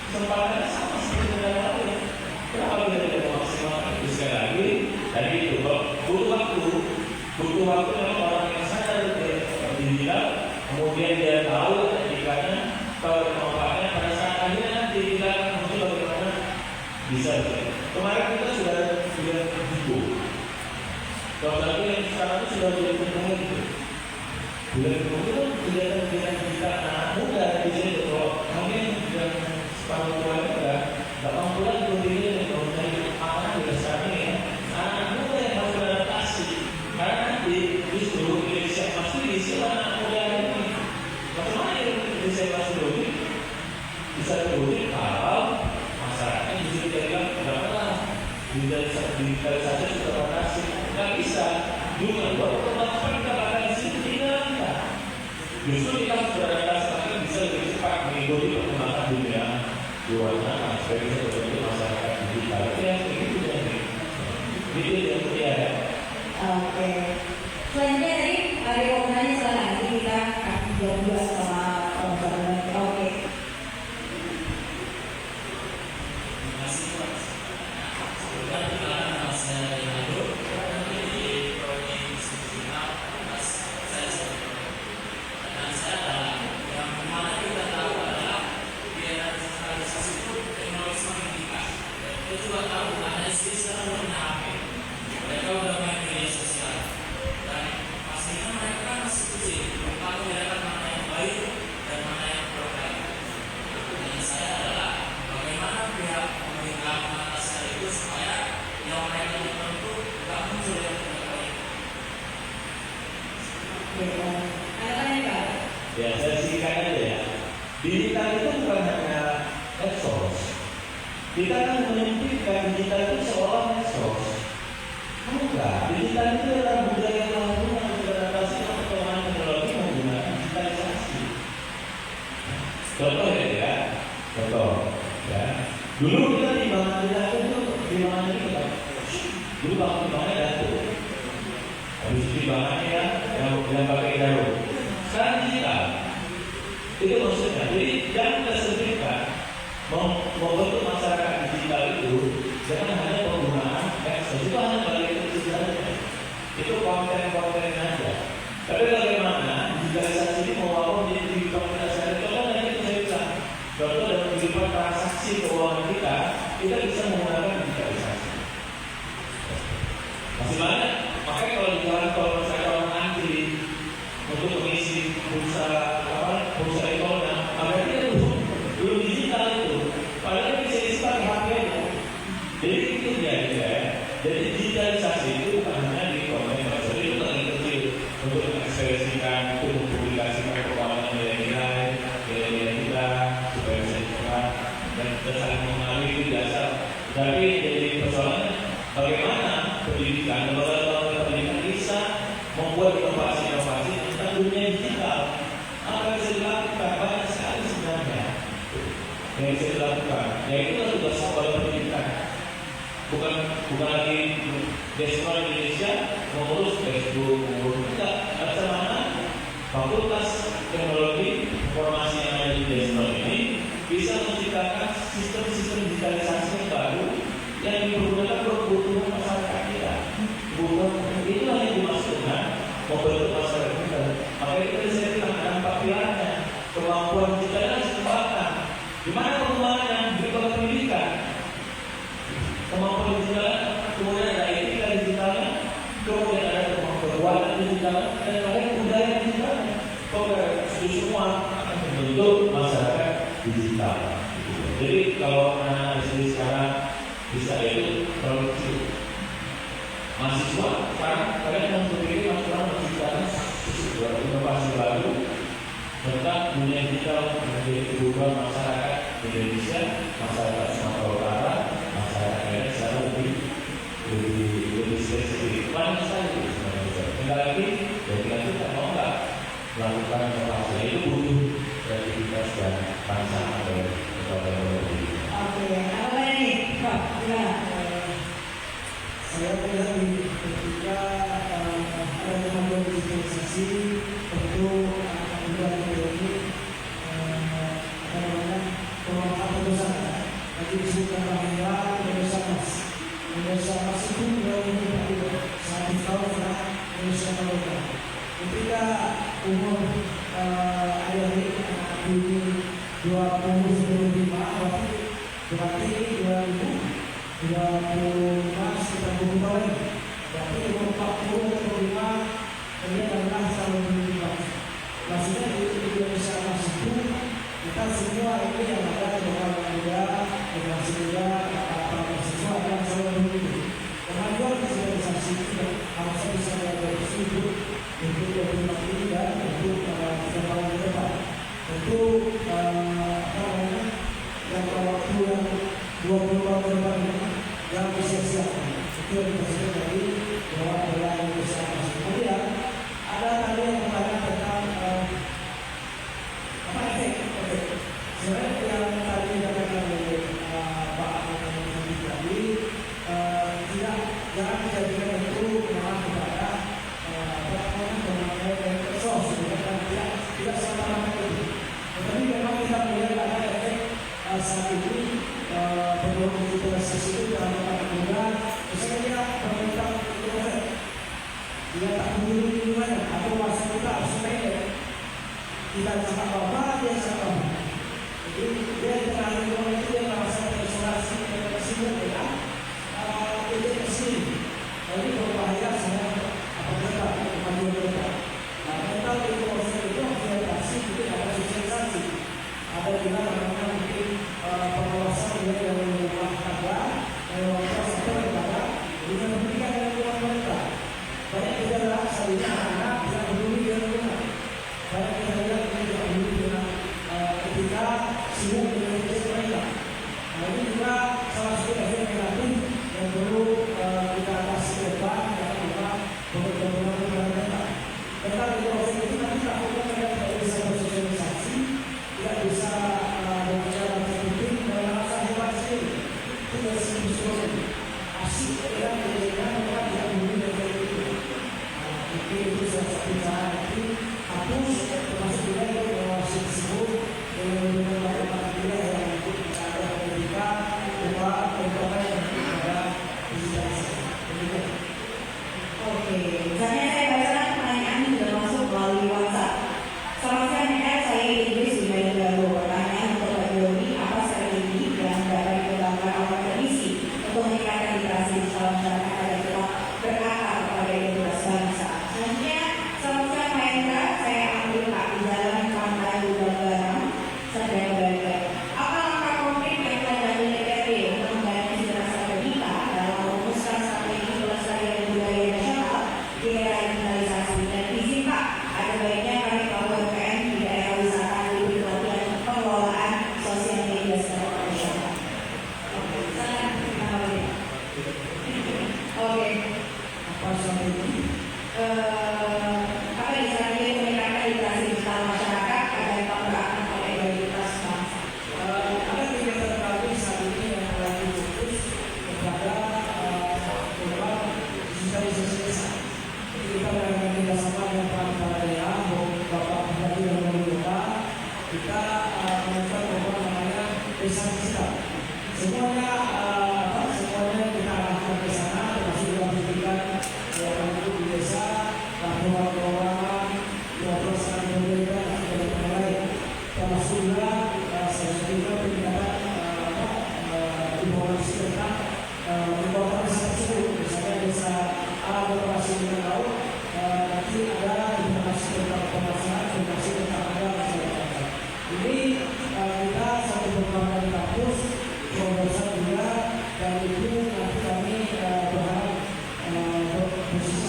Speaker 1: Kesempatannya sama seperti negara lain. Kenapa kita tidak maksimal? Itu sekali lagi, tadi itu butuh waktu memang orang yang sadar digital, kemudian dia tahu etikanya, tahu manfaatnya. Pada saat akhirnya nanti kita muncul bagaimana bisa. Kemarin kita sudah hidup. Kalau satu yang sekarang itu sudah jadi penting itu. Bulan kemudian kegiatan kita anak muda di sini kalau mungkin yang separuh keluarga enggak 8 bulan kemudian kalau dari anak besar ini ya, anak muda yang harus beradaptasi. Karena nanti justru Indonesia masih diisi anak muda ini. Bagaimana Indonesia masih dulu bisa terwujud kalau masyarakat bisa dibilang bagaimana digitalisasi sudah batasi. Nggak bisa juga bahwa kita bakal di sini tinggal kita. Justru kita harus beradaptasi agar bisa lebih cepat mengikuti perkembangan dunia luar sana sebagai sebagai masyarakat digital. Itu yang begitu jadi. Itu yang dia.
Speaker 2: Oke. Selanjutnya tadi ada komentarnya setelah nanti kita akan jawab juga sama orang-orang. Oke.
Speaker 6: Terima kasih Pak. Sebelumnya nama saya Rinaldo. Di prodi institusional saya dan saya adalah yang mana kita tahu adalah biaya digitalisasi itu teknologi semakin meningkat. Kita juga tahu ada istri sekarang udah punya HP, mereka udah main media sosial dan pastinya mereka masih kecil, belum tahu membedakan mana yang baik dan mana yang kurang baik. Dan saya adalah bagaimana pihak pemerintah mengatasi hal itu supaya yang mereka tertentu tidak muncul yang tidak baik.
Speaker 1: Ya, saya singkat aja ya. Digital itu bukan hanya medsos. Kita kan menyempitkan digital itu seolah medsos. Enggak, digital itu adalah budaya baru yang beradaptasi dengan perkembangan teknologi menggunakan digitalisasi. Contoh ya, contoh ya. Dulu kita di bangunan datu itu di bangunan kita. Dulu bangunannya datu. Habis itu di bangunannya yang pakai daru. Sekarang digital. Itu maksudnya. Jadi jangan kita sempitkan membentuk masyarakat digital itu jangan hanya penggunaan medsos. Itu hanya balik ke saja. Itu konten-konten aja. Tapi bagaimana digitalisasi ini membawa menjadi komunitas saya? Contoh nanti saya bilang. Contoh dalam kehidupan transaksi keuangan kita bisa menggunakan digitalisasi. Masih banyak. Makanya kalau di jalan tol saya orang antri untuk mengisi pulsa e-tolnya, akhirnya belum digital itu. Padahal bisa isi pakai HP-nya. Jadi itu dia ya. Jadi digitalisasi itu bukan hanya di komunitas, jadi itu paling kecil untuk mengekspresikan, untuk mempublikasikan keuangan nilai-nilai kita supaya bisa cepat dan saling mengenali itu biasa. Tapi jadi persoalannya bagaimana pendidikan, lembaga pendidikan bisa membuat inovasi-inovasi tentang dunia digital. Apa yang bisa dilakukan? Banyak sekali sebenarnya yang bisa dilakukan. Ya itu adalah tugas sekolah pendidikan. Bukan lagi Desmond Indonesia mengurus Facebook, enggak ada mana Fakultas Teknologi Informasi yang ada di desktop ini bisa menciptakan sistem-sistem digitalisasi yang baru yang dipergunakan untuk kebutuhan masyarakat kita. Kebutuhan itulah yang dimaksud dengan membentuk masyarakat kita. Makanya kita bisa bilang ada 4 pilarnya. Kemampuan kita adalah kesempatan. Di mana pengembangannya? Berikut pendidikan. Kemampuan digital, kemudian ada etika digitalnya, kemudian ada kemampuan digital, dan ada budaya digitalnya. Itu semua akan membentuk masyarakat digital. Jadi kalau anak SD sekarang bisa itu produksi mahasiswa, sekarang kalian harus berpikir masalah menciptakan sebuah inovasi baru tentang dunia digital menjadi kebutuhan masyarakat Indonesia, masyarakat Sumatera Utara, masyarakat Medan secara lebih spesifik. Banyak sekali sebenarnya. Tinggal lagi, ya tinggal kita mau nggak melakukan inovasi itu butuh kreativitas dan bangsa atau teknologi.
Speaker 2: Oke, apa lagi? Pak,
Speaker 3: Saya melihat ketika ada kemampuan digitalisasi tentu juga teknologi pemanfaatan besar. Tadi disebutkan bahwa Indonesia Mas itu dari 1 tahun setelah Indonesia Merdeka. Ketika umur ayah ini 2025 berarti 2025 sekitar 20 tahun. Berarti umur 40 atau 5 ini adalah tahun 2025. Maksudnya di Indonesia Mas itu kita semua ini yang ada di orang muda, generasi muda, para mahasiswa yang selalu begitu. Kemajuan digitalisasi itu harus bisa diadopsi untuk 2025 ini dan untuk 3 tahun ke depan. Tentu yang waktu yang 20 tahun ke depan ini yang bisa siapkan itu yang kita dari bahwa Indonesia. Kemudian ada tadi yang bertanya tentang apa efek. Sebenarnya yang tadi dikatakan oleh Pak Menteri tadi jangan dijadikan itu malah kepada memakai sos, tidak sama-sama itu. Tetapi memang kita melihat ada efek saat ini penurunan digitalisasi itu dalam anak muda, misalnya pemerintah internet, dia tak peduli lingkungannya atau masa kita harus pendek. Kita cakap apa, dia cakap apa. Jadi dia dengan lingkungan itu dia merasa terisolasi, tersibuk dengan itu kesini. Jadi berbahaya saya apabila kemajuan mereka. Nah, mental lingkungan itu orientasi itu ada sosialisasi. Ada juga namanya mungkin pengawasan yang mengubah tangga, pengawasan sampai kepada dengan pendidikan yang lingkungan mereka. Banyak kita lihat saat ini anak-anak tidak peduli dengan lingkungan. Banyak kita lihat tidak peduli dengan ketika sibuk dengan bisnis mereka. Nah, ini juga salah satu efek negatif yang perlu kita atasi ke depan dan juga beberapa mereka. Tentang lingkungan itu nanti takutnya mereka tidak bisa bersosialisasi, tidak bisa berbicara penting dan merasa hebat sendiri. Itu dari segi sosial. Asik dan kemudian mereka tidak peduli dengan itu. Itu salah satu cara nanti hapus termasuk juga yang mengawasi tersebut dengan beberapa wilayah yang ikut ada pendidikan, upah yang ada digitalisasi.
Speaker 2: Oke, misalnya saya baca pertanyaan sudah masuk melalui WhatsApp. Selamat siang, saya Idris dari Baru. Pertanyaan untuk Pak Joni, apa strategi yang dapat dikembangkan oleh akademisi untuk meningkatkan literasi digital masyarakat agar tetap berakar kepada identitas bangsa? Selanjutnya, selamat siang Pak Hendra, saya ambil Pak di Jalan Pantai Lubang Garam, Serdang Banten. Apa langkah konkret yang telah diambil DPRD untuk membantu literasi akademika dalam merumuskan strategi pelestarian budaya nasional di era digitalisasi? Dan izin Pak, ada baiknya kami UMKM di daerah wisata diberi pelatihan pengelolaan sosial media secara profesional. Oke, sangat terima kasih. Oke,
Speaker 3: Apa strategi?
Speaker 2: apa yang strategi meningkatkan literasi digital masyarakat agar tetap berakar pada identitas bangsa?
Speaker 3: Ada kegiatan kami saat ini yang lagi fokus kepada program digitalisasi desa. Jadi kita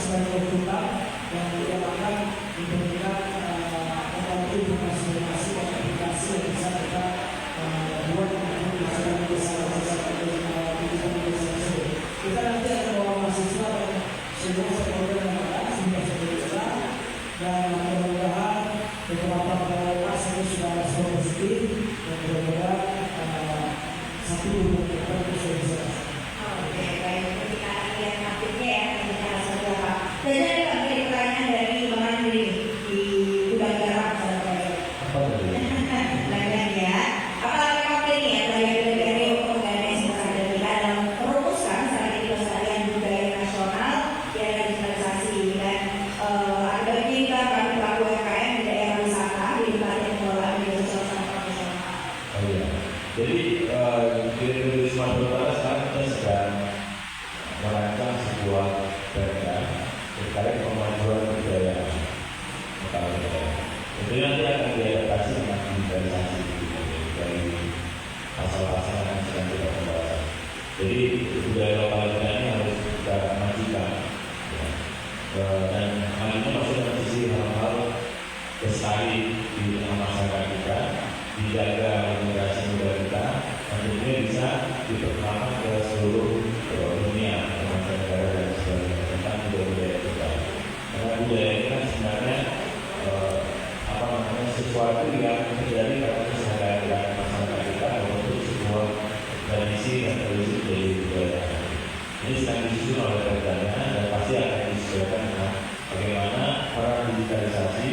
Speaker 3: sebagai konsultan yang akan memberikan membantu informasi dan aplikasi yang bisa kita buat untuk bisa tersebut. Kita nanti akan bawa mahasiswa dan semua stakeholder yang ada semua stakeholder dan mudah-mudahan beberapa prioritas ini sudah positif dan mudah-mudahan satu kita bisa diselesaikan.
Speaker 2: Oke, baik. Ketika lihat update-nya ya, kita seperti apa. Dan ada pertanyaan dari Bang Andri di Gudang Garam Surabaya.
Speaker 1: Apa tadi?
Speaker 2: Banyak ya. Apakah memang ini ya, dari organisasi besar dan kita dalam merumuskan strategi pelestarian budaya nasional yang ada digitalisasi dan ada kita pelaku UMKM di daerah wisata di Bupati Pengelolaan Media Sosial sangat profesional.
Speaker 1: Oh iya. Jadi di Sumatera Utara sekarang kita sedang merancang sebuah perda terkait kemajuan budaya lokal kita. Itu nanti akan diadaptasi dengan digitalisasi dari pasal-pasal yang sedang kita bahas. Jadi budaya lokal kita ini harus kita majukan. Dan hal ini masuk dalam sisi hal-hal lestari di tengah masyarakat kita, dijaga generasi muda kita, tentunya bisa diperkenalkan ke seluruh dunia, negara dan sebagainya tentang budaya kita. Karena budaya ini kan sebenarnya sesuatu yang terjadi karena keseharian masyarakat kita untuk sebuah tradisi dan tradisi dari budaya. Ini sedang disusun oleh perdana dan pasti akan disesuaikan dengan bagaimana peran digitalisasi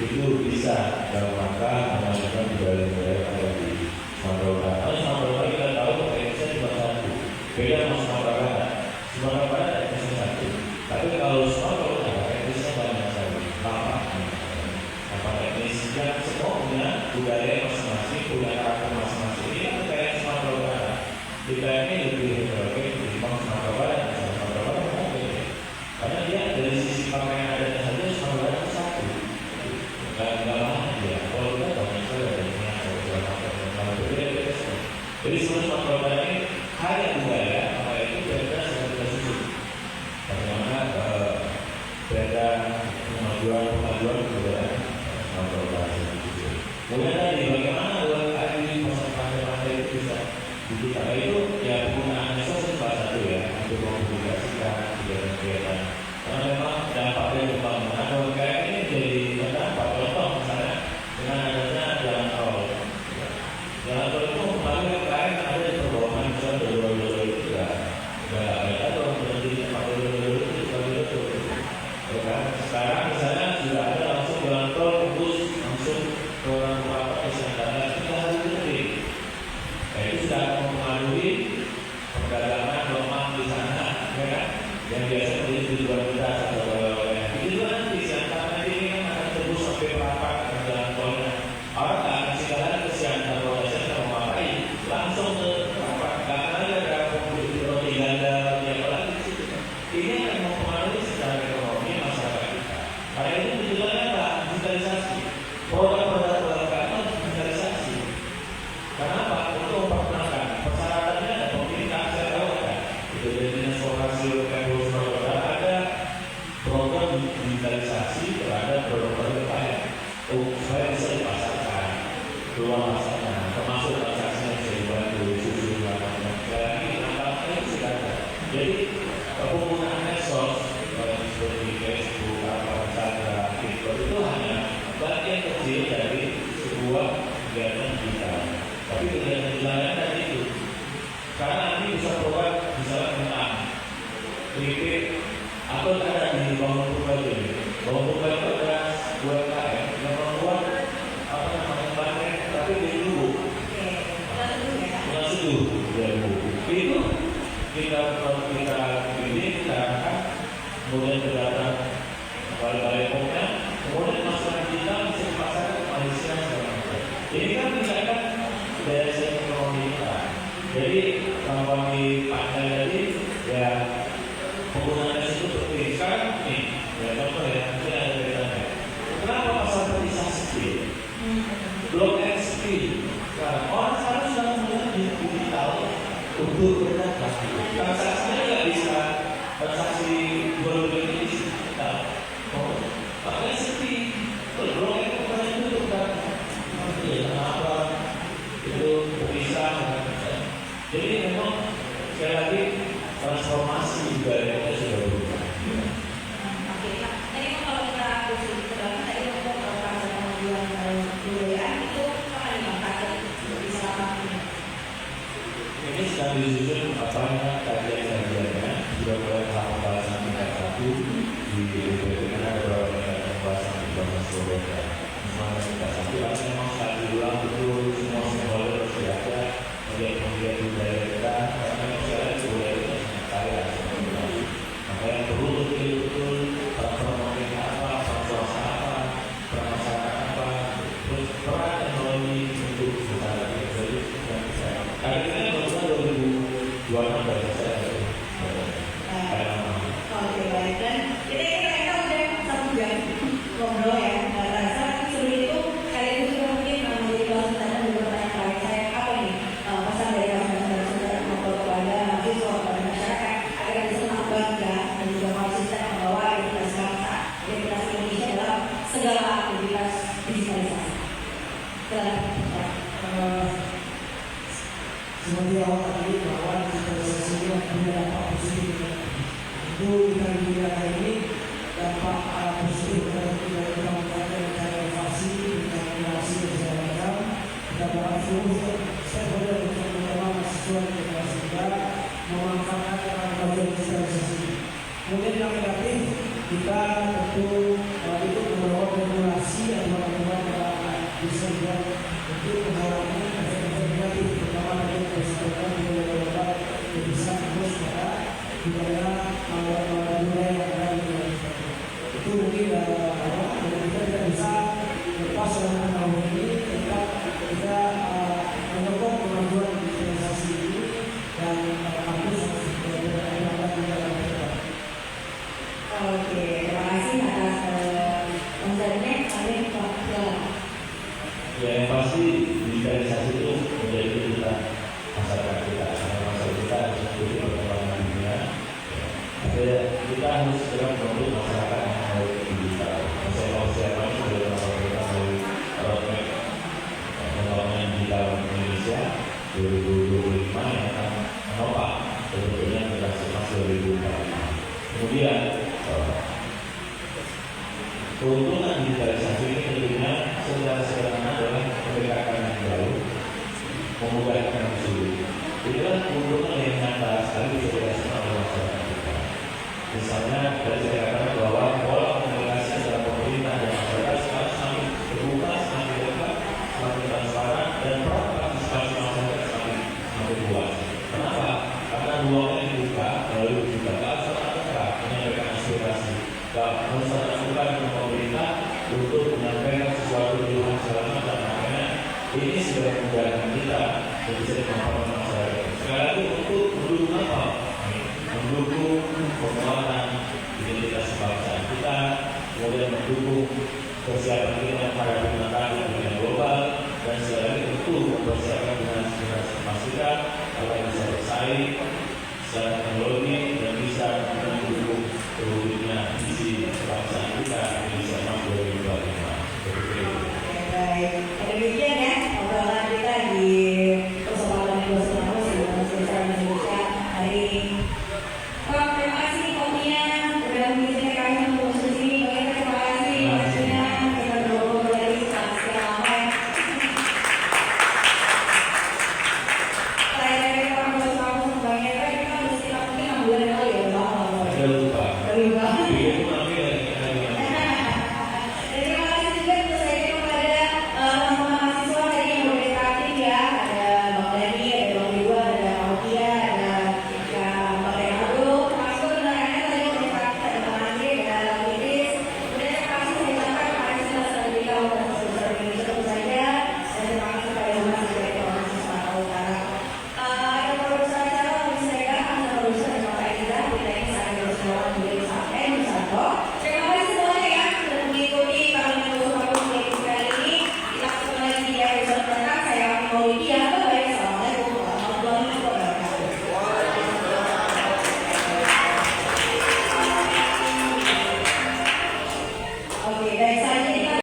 Speaker 1: itu bisa dalam rangka memajukan budaya-budaya yang ada di Sumatera Utara. Karena Sumatera Utara kita tahu Indonesia cuma satu, beda sama Sumatera Barat. Sumatera Barat Indonesia satu, tapi kalau Sumatera Utara Indonesia banyak sekali, apa etnis yang semua punya budaya masing-masing, punya karakter masing-masing. Ini kan kayak Sumatera Utara. Kita ini lebih heterogen dibanding Sumatera Barat. Sumatera Barat beda, karena dia dari sisi pakaian adatnya saja Sumatera Barat itu satu. Enggak lama dia. Kalau kita banyak sekali ada ini ada beberapa berbeda. Jadi Sumatera Barat ini kaya budaya, maka itu kita sedang kita susun. Bagaimana beda kemajuan budaya Sumatera Barat itu. Kemudian tadi bagaimana UMKM di pasar-pasar itu bisa digital itu ya penggunaan medsos itu salah satu ya untuk mempublikasikan kegiatan-kegiatan. Karena memang dampak dari pembangunan UMKM ini jadi berdampak. Contoh misalnya dengan adanya jalan tol. Jalan tol itu mempengaruhi UMKM yang ada di perbawaan misalnya dulu itu ya atau berhenti di tempat dulu itu seperti itu. Sekarang misalnya sudah ada langsung jalan tol tembus langsung ke beberapa kesehatan kita harus lebih. Itu sudah mempengaruhi perdagangan lemah di sana, ya kan? Yang biasa menjadi tujuan kita atau oleh-oleh. Itu nanti karena ini kan akan tembus sampai berapa jalan tolnya. Orang tak akan sekalian ke Siantar Polres kalau memakai langsung ke apa? Karena ada roti ganda yang lain di situ. Ini akan mempengaruhi secara ekonomi masyarakat kita. Karena itu tujuannya apa? Digitalisasi. Produk-produk UMKM harus digitalisasi. Kenapa? Untuk memperkenalkan persyaratannya ada pemerintah saya tahu ada. Itu dari Dinas Koperasi UMKM Sumatera ada program digitalisasi terhadap produk-produk UMKM. Supaya bisa dipasarkan keluar masanya, termasuk transaksinya bisa dibantu susu dan lain-lain. Nampaknya itu sudah ada. Jadi penggunaan medsos seperti Facebook, Instagram, TikTok itu hanya bagian kecil dari sebuah kegiatan digital. Tapi kegiatan digitalnya tadi itu, karena nanti bisa produk misalnya tentang kritik atau ada di bangun purba ini. Bangun purba itu ada UMKM yang membuat apa namanya baterai, tapi dari dulu. Itu kita pilih, kita angkat, kemudian terdapat balai-balai pokoknya, kemudian masalah kita bisa dipasarkan ke Malaysia. Ini kan misalkan daya saing ekonomi kita. Jadi kalau di pantai tadi ya penggunaan itu seperti sekarang nih, ya contoh ya, ini ada kaitannya. Kenapa pasar terpisah Blok SP sekarang orang sekarang sudah menggunakan digital untuk berdagang. Transaksinya nggak bisa transaksi jual beli
Speaker 3: Kemudian yang negatif, kita tentu itu membawa regulasi atau membawa desain untuk mengalami efek negatif, terutama dari kesehatan global yang bisa terus pada budaya yang ada di Indonesia. Itu mungkin kita tidak bisa lepas dalam tahun ini kita menyokong kemajuan digitalisasi ini dan kampus harus berada di dalam.
Speaker 2: Oke, terima kasih atas penjelasannya. Kalian waktu
Speaker 1: Ya, yang pasti digitalisasi itu menjadi kebutuhan masyarakat kita. Karena masyarakat kita harus mengikuti perkembangan dunia. Ya, kita harus segera membentuk masyarakat yang mau digital. Siapa ini sudah melakukan melalui roadmap pembangunan digital Indonesia 2025 yang akan menopang sebetulnya transformasi 2045. Kemudian keuntungan digitalisasi ini tentunya secara sederhana adalah mendekatkan yang jauh, memudahkan yang sulit. Itulah keuntungan yang nyata sekali bisa dirasakan oleh masyarakat kita. Misalnya, tadi saya katakan bahwa pola komunikasi antara pemerintah dan masyarakat sekarang semakin terbuka, semakin dekat, semakin transparan, dan peran partisipasi masyarakat semakin luas. Kenapa? Karena ruangnya dibuka melalui kebijakan serta dekat menyampaikan aspirasi. Harus lakukan dengan pemerintah untuk menyampaikan sesuatu keluhan segala macam. Makanya ini sudah memudahkan kita untuk bisa dimanfaatkan masyarakat. Sekali lagi untuk mendukung apa? Mendukung penguatan identitas kebangsaan kita, kemudian mendukung persiapan kita menghadapi tantangan dunia global, dan sekali lagi tentu mempersiapkan dengan memastikan agar bisa bersaing secara teknologi dan bisa